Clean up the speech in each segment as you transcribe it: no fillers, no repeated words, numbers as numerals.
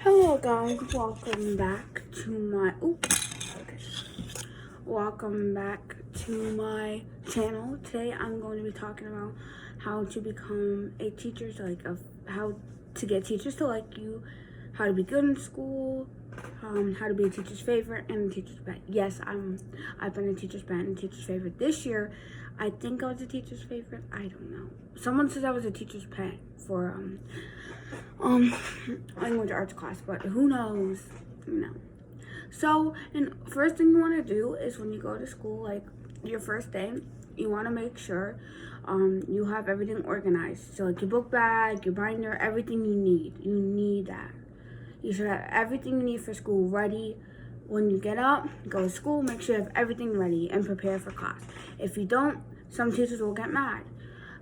Hello guys, welcome back to my welcome back to my channel. Today I'm going to be talking about how to become a teacher, how to get teachers to like you, how to be good in school, how to be a teacher's favorite and a teacher's pet. Yes, I've been a teacher's pet and a teacher's favorite this year. I think I was a teacher's favorite. I don't know. Someone says I was a teacher's pet for language arts class, but who knows? No. So, and first thing you want to do is when you go to school, like your first day, you want to make sure you have everything organized. So like your book bag, your binder, everything you need. You need that. You should have everything you need for school ready. When you get up, go to school, make sure you have everything ready and prepare for class. If you don't, some teachers will get mad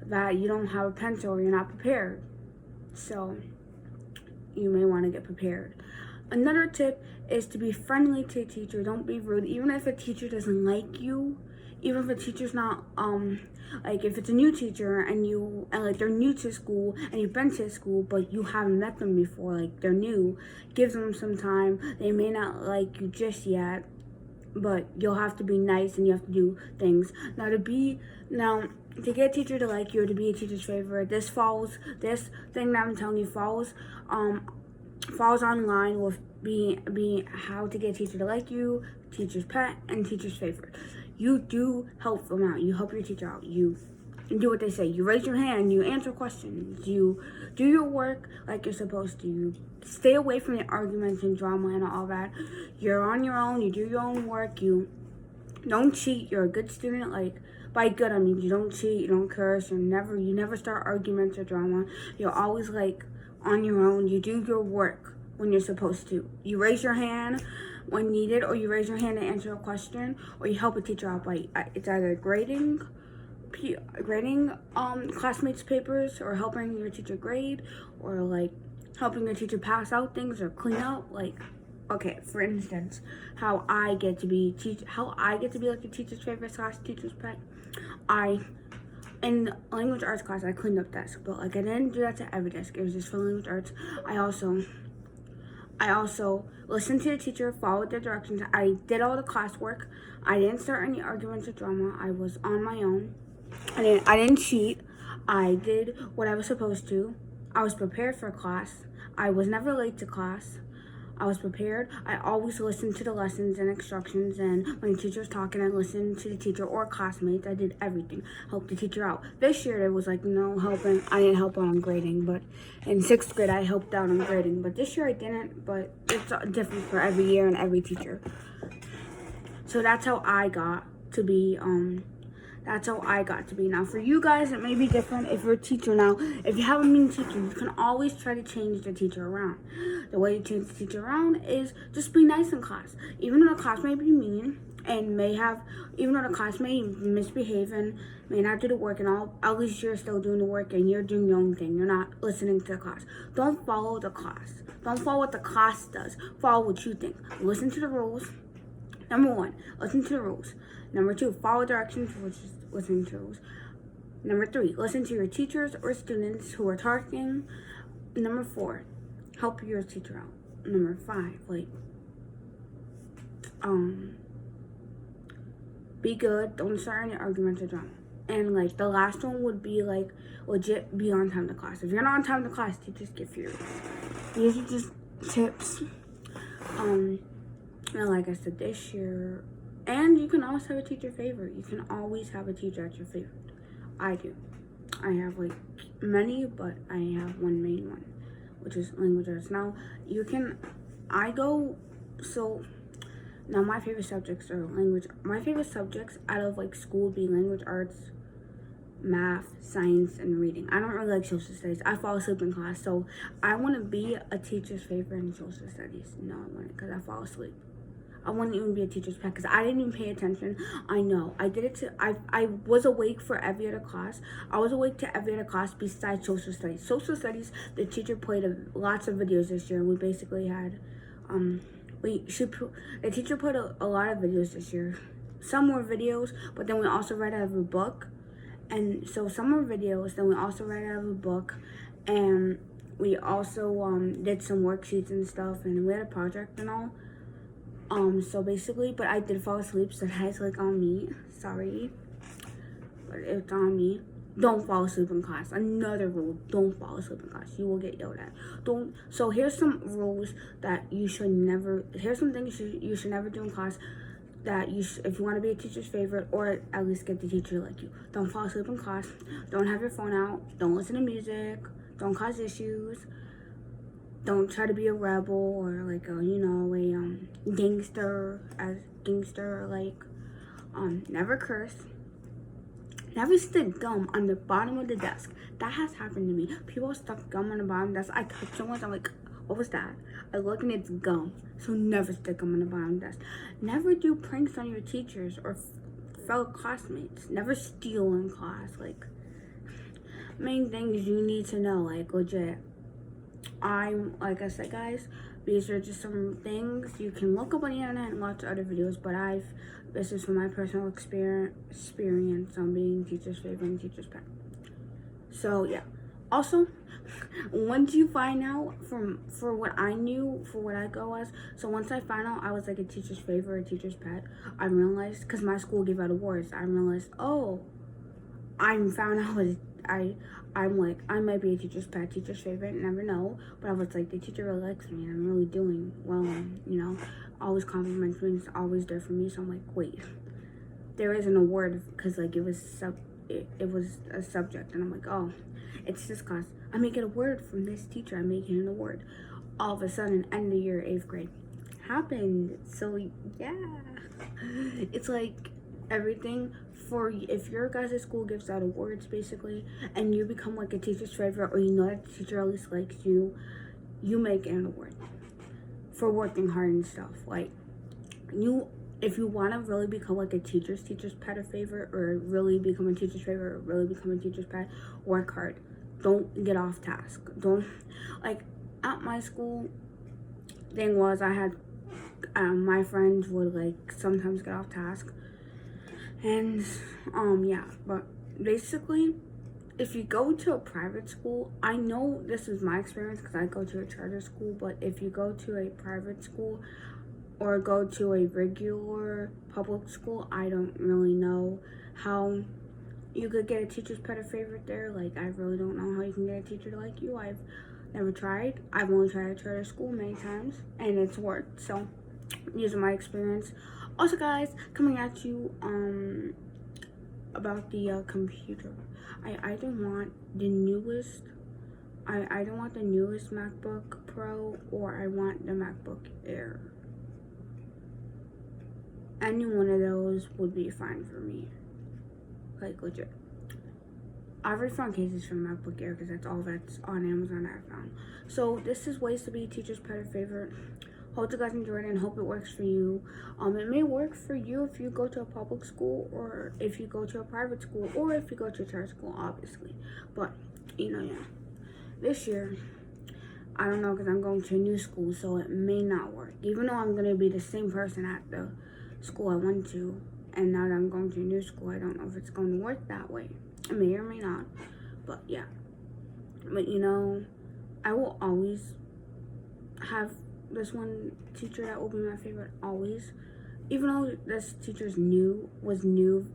that you don't have a pencil or you're not prepared. So you may want to get prepared. Another tip is to be friendly to a teacher. Don't be rude. Even if a teacher doesn't like you, even if a teacher's not like if it's a new teacher and they're new to school and you've been to school but you haven't met them before, like they're new, give them some time. They may not like you just yet, but you'll have to be nice and you have to do things. Now to get a teacher to like you or to be a teacher's favorite, this thing that I'm telling you falls online with being how to get a teacher to like you, teacher's pet, and teacher's favorite. You do help them out. You help your teacher out. You do what they say. You raise your hand. You answer questions. You do your work like you're supposed to. You stay away from the arguments and drama and all that. You're on your own. You do your own work. You don't cheat. You're a good student. Like, by good, I mean you don't cheat. You don't curse. You never start arguments or drama. You're always like on your own. You do your work when you're supposed to. You raise your hand when needed, or you raise your hand to answer a question, or you help a teacher out by it's either grading classmates' papers, or helping your teacher grade, or like helping your teacher pass out things or clean up. Like, okay, for instance, how I get to be like the teacher's favorite / teacher's pet. In language arts class, I cleaned up desk, but like I didn't do that to every desk. It was just for language arts. I also listened to the teacher, followed their directions. I did all the classwork. I didn't start any arguments or drama. I was on my own. I didn't cheat. I did what I was supposed to. I was prepared for class. I was never late to class. I was prepared. I always listened to the lessons and instructions, and when the teacher was talking, I listened to the teacher or classmates. I did everything, helped the teacher out. This year, there was like no helping. I didn't help out on grading, but in 6th grade, I helped out on grading. But this year, I didn't, but it's different for every year and every teacher. So that's how I got to be, Now, for you guys, it may be different if you're a teacher now. If you haven't been a teacher, you can always try to change the teacher around. The way you change the teacher around is just be nice in class. Even though the class may be mean and even though the class may misbehave and may not do the work and all, at least you're still doing the work and you're doing your own thing. You're not listening to the class. Don't follow the class. Don't follow what the class does. Follow what you think. Listen to the rules. Number 1, listen to the rules. Number 2, follow directions, which is listening to the rules. Number 3, listen to your teachers or students who are talking. Number 4, help your teacher out. Number 5, be good. Don't start any arguments or drama. And the last one would be legit be on time to class. If you're not on time to class, teachers get furious. These are just tips. And like I said, this year, and you can also have a teacher favorite. You can always have a teacher that's your favorite. I do. I have many, but I have one main one, which is language arts. Now, now my favorite subjects are my favorite subjects out of school would be language arts, math, science, and reading. I don't really like social studies. I fall asleep in class, so I want to be a teacher's favorite in social studies. No, I wouldn't, because I fall asleep. I wouldn't even be a teacher's pet because I didn't even pay attention. I know. I did it I was awake for every other class. I was awake to every other class besides social studies. Social studies, the teacher played lots of videos this year. We basically had, the teacher played a lot of videos this year. Some were videos, but then we also read out of a book. And so some were videos, then we also read out of a book. And we also did some worksheets and stuff, and we had a project and all. So basically, but I did fall asleep, so that's like on me. Sorry, but it's on me. Don't fall asleep in class. Another rule: don't fall asleep in class. You will get yelled at. Don't. So here's some rules that you should never. Here's some things you should never do in class. That if you want to be a teacher's favorite, or at least get the teacher to like you. Don't fall asleep in class. Don't have your phone out. Don't listen to music. Don't cause issues. Don't try to be a rebel or like a gangster never curse. Never stick gum on the bottom of the desk. That has happened to me. People stuck gum on the bottom of the desk. I touched someone, I'm like, what was that? I look and it's gum. So never stick gum on the bottom of the desk. Never do pranks on your teachers or fellow classmates. Never steal in class. Like, main things you need to know, like legit. Like I said, guys, these are just some things you can look up on the internet and watch other videos, but this is from my personal experience on being teacher's favorite and teacher's pet. So yeah. Also, once you find out for what I knew, for what I go as, so once I found out I was like a teacher's favorite, a teacher's pet, I realized, because my school gave out awards, I realized, oh, I'm like, I might be a teacher's pet, teacher's favorite, never know. But I was like, the teacher really likes me and I'm really doing well, always compliments me and is always there for me. So I'm like, wait, there is an award, because like it was a subject, and I'm like, oh, it's this class. I may get a word from this teacher. I'm making an award. All of a sudden, end of year, 8th grade happened. So yeah, it's like everything. If your guys' school gives out awards basically, and you become like a teacher's favorite, or that the teacher at least likes you, you make an award for working hard and stuff. Like, if you want to really become like a teacher's pet or favorite, or really become a teacher's favorite, or really become a teacher's pet, work hard. Don't get off task. Don't, like, at my school, thing was, I had my friends would like sometimes get off task. And yeah, but basically, if you go to a private school, I know this is my experience because I go to a charter school, but if you go to a private school or go to a regular public school, I don't really know how you could get a teacher's pet or favorite there. Like, I really don't know how you can get a teacher to like you. I've never tried. I've only tried a charter school many times, and it's worked. So, using my experience. Also, guys, coming at you about the computer. I don't want the newest. I don't want the newest MacBook Pro, or I want the MacBook Air. Any one of those would be fine for me. Like, legit. I already found cases for MacBook Air because that's all that's on Amazon that I found. So this is ways to be a teacher's pet or favorite. Hope you guys enjoyed it and hope it works for you. It may work for you if you go to a public school, or if you go to a private school, or if you go to a charter school, obviously. But, yeah. This year, I don't know, because I'm going to a new school, so it may not work. Even though I'm going to be the same person at the school I went to, and now that I'm going to a new school, I don't know if it's going to work that way. It may or may not, but yeah. But I will always have this one teacher that will be my favorite, always. Even though this teacher was new.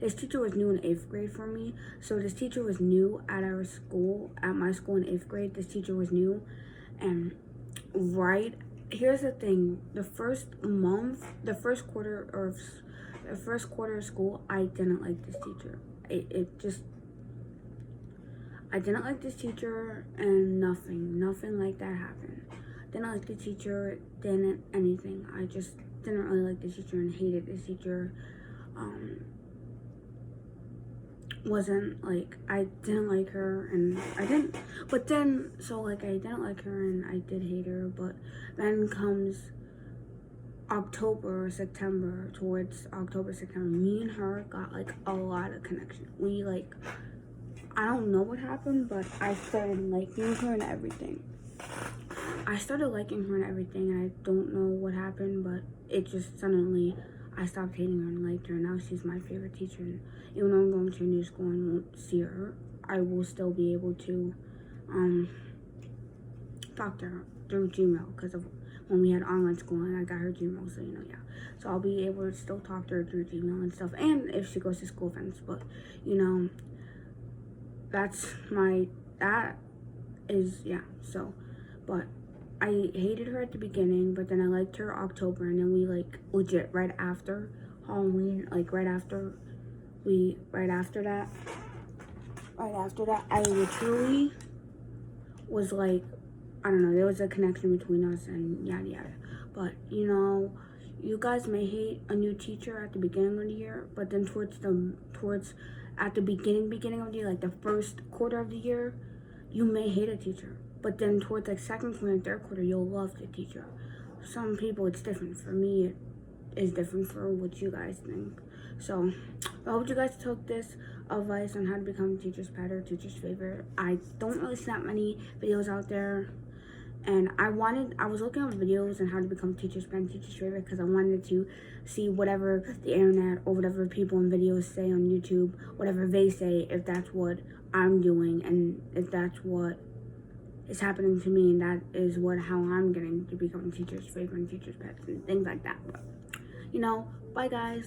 This teacher was new in 8th grade for me. So this teacher was new at my school in 8th grade. This teacher was new. And here's the thing. The first quarter of school, I didn't like this teacher. I didn't like this teacher, and nothing like that happened. Didn't like the teacher, didn't anything. I just didn't really like this teacher and hated this teacher. Wasn't like, I didn't like her, and I didn't, but then, so like, I didn't like her and I did hate her, but then comes October, September, me and her got like a lot of connection. We like, I don't know what happened, but I started liking her and everything. And I don't know what happened, but it just suddenly, I stopped hating her and liked her, and now she's my favorite teacher. And even though I'm going to a new school and won't see her, I will still be able to talk to her through Gmail because of when we had online school and I got her Gmail, so yeah. So I'll be able to still talk to her through Gmail and stuff, and if she goes to school events. But that is So, but I hated her at the beginning, but then I liked her October, and then we legit right after Halloween, right after that, I literally was I don't know, there was a connection between us and yada yada. But you guys may hate a new teacher at the beginning of the year, but then at the beginning of the year, the first quarter of the year, you may hate a teacher. But then towards second quarter and third quarter, you'll love the teacher. Some people it's different. For me, it is different for what you guys think. So I hope you guys took this advice on how to become a teacher's pet or teacher's favorite. I don't really see that many videos out there. And I was looking up videos on how to become teacher's pet and teacher's favorite because I wanted to see whatever the internet or whatever people in videos say on YouTube, whatever they say, if that's what I'm doing and if that's what is happening to me, and that is how I'm getting to become teacher's favorite and teacher's pet and things like that. But, bye guys.